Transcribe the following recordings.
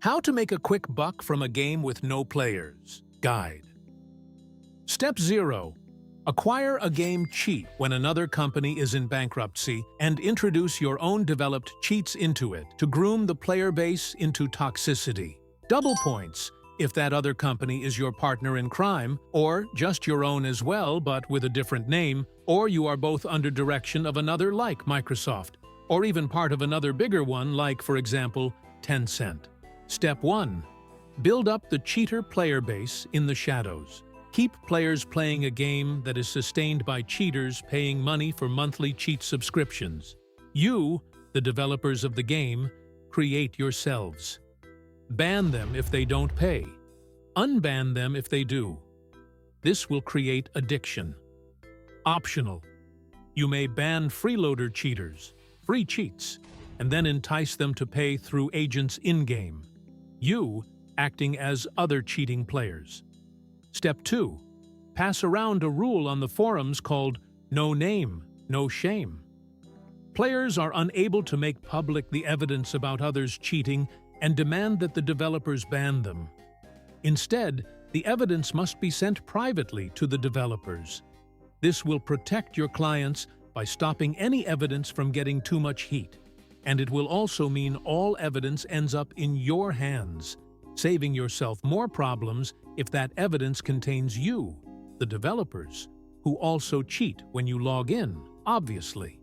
How to make a quick buck from a game with no players. Guide. Step 0. Acquire a game cheat when another company is in bankruptcy and introduce your own developed cheats into it to groom the player base into toxicity. Double points if that other company is your partner in crime, or just your own as well but with a different name, or you are both under direction of another like Microsoft, or even part of another bigger one like, for example, Tencent. Step 1. Build up the cheater player base in the shadows. Keep players playing a game that is sustained by cheaters paying money for monthly cheat subscriptions. You, the developers of the game, create yourselves. Ban them if they don't pay. Unban them if they do. This will create addiction. Optional. You may ban freeloader cheaters, free cheats, and then entice them to pay through agents in-game. You acting as other cheating players. Step 2. Pass around a rule on the forums called "No name, no shame." Players are unable to make public the evidence about others cheating and demand that the developers ban them. Instead, the evidence must be sent privately to the developers. This will protect your clients by stopping any evidence from getting too much heat, and it will also mean all evidence ends up in your hands, saving yourself more problems if that evidence contains you, the developers, who also cheat when you log in, obviously.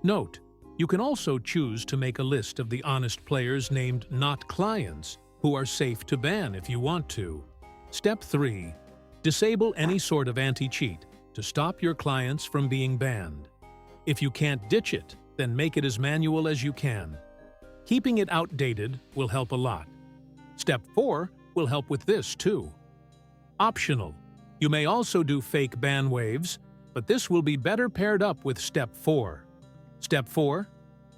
Note, you can also choose to make a list of the honest players named not clients, who are safe to ban if you want to. Step 3. Disable any sort of anti-cheat to stop your clients from being banned. If you can't ditch it, then make it as manual as you can. Keeping it outdated will help a lot. Step 4 will help with this too. Optional. You may also do fake ban waves, but this will be better paired up with Step 4. Step 4.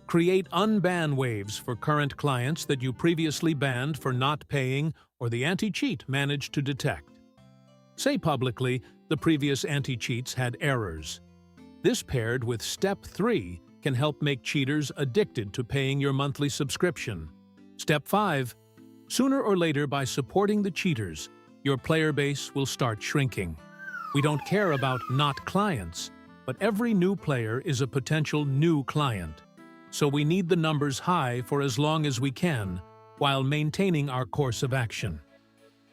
Create unban waves for current clients that you previously banned for not paying or the anti-cheat managed to detect. Say publicly the previous anti-cheats had errors. This paired with Step 3 can help make cheaters addicted to paying your monthly subscription. Step 5. Sooner or later, by supporting the cheaters, your player base will start shrinking. We don't care about not clients, but every new player is a potential new client. So we need the numbers high for as long as we can, while maintaining our course of action.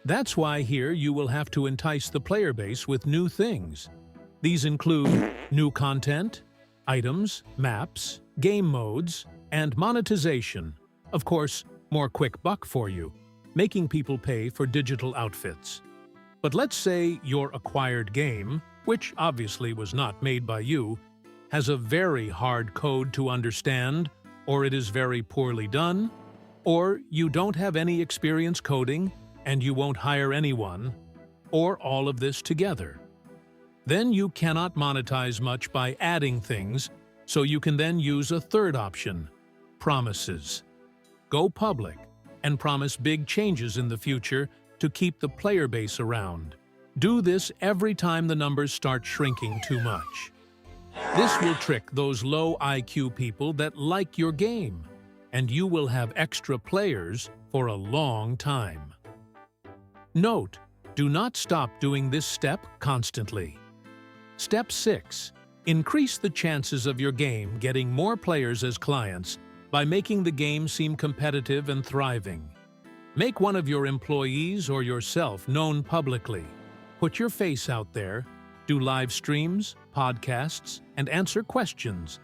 That's why here you will have to entice the player base with new things. These include new content, items, maps, game modes, and monetization. Of course, more quick buck for you, making people pay for digital outfits. But let's say your acquired game, which obviously was not made by you, has a very hard code to understand, or it is very poorly done, or you don't have any experience coding and you won't hire anyone, or all of this together. Then you cannot monetize much by adding things, so you can then use a third option: promises. Go public and promise big changes in the future to keep the player base around. Do this every time the numbers start shrinking too much. This will trick those low IQ people that like your game, and you will have extra players for a long time. Note, do not stop doing this step constantly. Step 6. Increase the chances of your game getting more players as clients by making the game seem competitive and thriving. Make one of your employees or yourself known publicly. Put your face out there, do live streams, podcasts, and answer questions.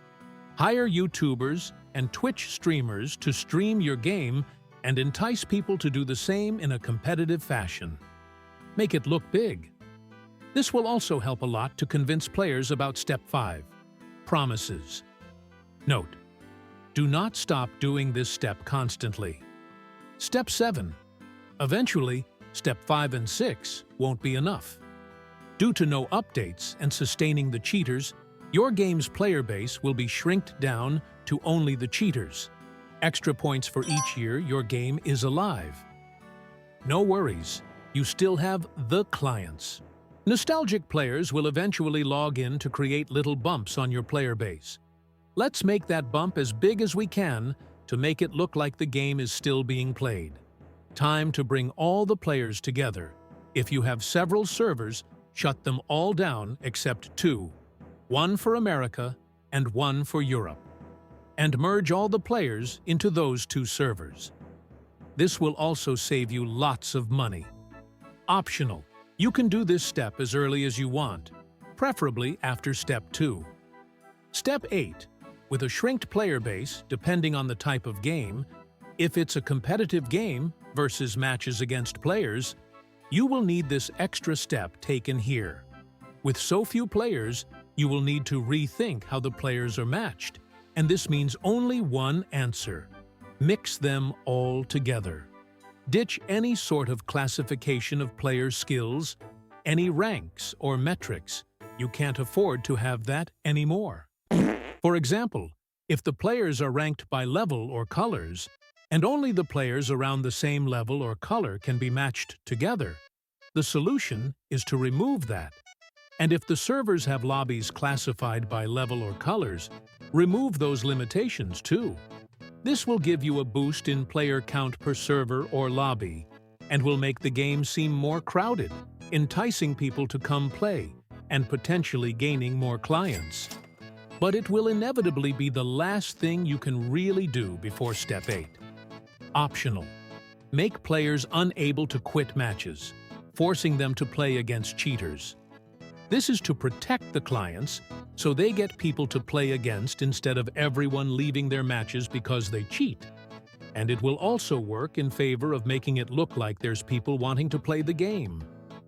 Hire YouTubers and Twitch streamers to stream your game and entice people to do the same in a competitive fashion. Make it look big. This will also help a lot to convince players about Step 5, promises. Note, do not stop doing this step constantly. Step 7. Eventually, Step 5 and 6 won't be enough. Due to no updates and sustaining the cheaters, your game's player base will be shrinked down to only the cheaters. Extra points for each year your game is alive. No worries, you still have the clients. Nostalgic players will eventually log in to create little bumps on your player base. Let's make that bump as big as we can to make it look like the game is still being played. Time to bring all the players together. If you have several servers, shut them all down except two, one for America and one for Europe, and merge all the players into those two servers. This will also save you lots of money. Optional. You can do this step as early as you want, preferably after Step 2. Step 8. With a shrinked player base, depending on the type of game, if it's a competitive game versus matches against players, you will need this extra step taken here. With so few players, you will need to rethink how the players are matched, and this means only one answer. Mix them all together. Ditch any sort of classification of player skills, any ranks or metrics. You can't afford to have that anymore. For example, if the players are ranked by level or colors, and only the players around the same level or color can be matched together, the solution is to remove that. And if the servers have lobbies classified by level or colors, remove those limitations too. This will give you a boost in player count per server or lobby, and will make the game seem more crowded, enticing people to come play, and potentially gaining more clients. But it will inevitably be the last thing you can really do before Step 8. Optional. Make players unable to quit matches, forcing them to play against cheaters. This is to protect the clients, so they get people to play against instead of everyone leaving their matches because they cheat. And it will also work in favor of making it look like there's people wanting to play the game,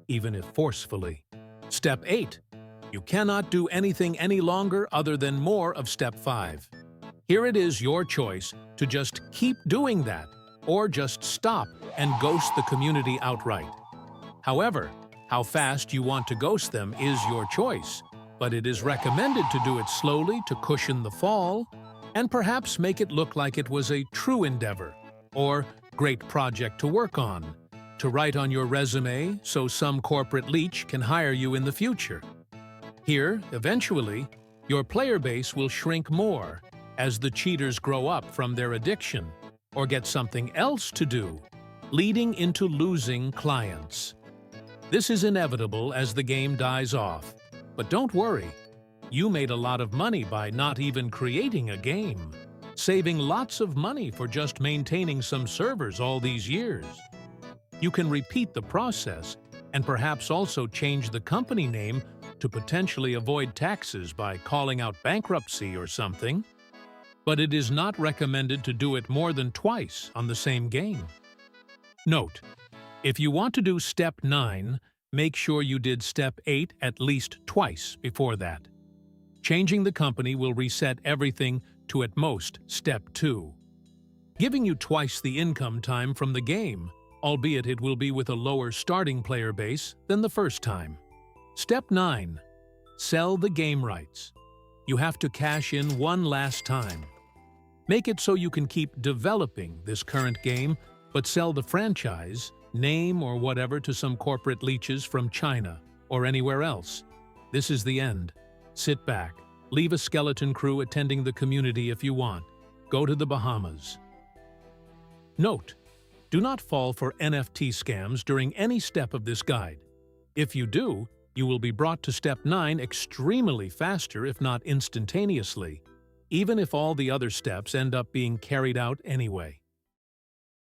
even if forcefully. Step 8. You cannot do anything any longer other than more of Step 5. Here it is your choice to just keep doing that, or just stop and ghost the community outright. However, how fast you want to ghost them is your choice, but it is recommended to do it slowly to cushion the fall, and perhaps make it look like it was a true endeavor, or great project to work on, to write on your resume so some corporate leech can hire you in the future. Here, eventually, your player base will shrink more as the cheaters grow up from their addiction or get something else to do, leading into losing clients. This is inevitable as the game dies off, but don't worry. You made a lot of money by not even creating a game, saving lots of money for just maintaining some servers all these years. You can repeat the process and perhaps also change the company name to potentially avoid taxes by calling out bankruptcy or something. But it is not recommended to do it more than twice on the same game. Note: if you want to do Step 9, make sure you did Step 8 at least twice before that. Changing the company will reset everything to at most Step 2, giving you twice the income time from the game, albeit it will be with a lower starting player base than the first time. Step 9. Sell the game rights. You have to cash in one last time. Make it so you can keep developing this current game, but sell the franchise, name or whatever to some corporate leeches from China or anywhere else. This is the end. Sit back. Leave a skeleton crew attending the community if you want. Go to the Bahamas. Note: do not fall for NFT scams during any step of this guide. If you do, you will be brought to Step 9 extremely faster, if not instantaneously, even if all the other steps end up being carried out anyway.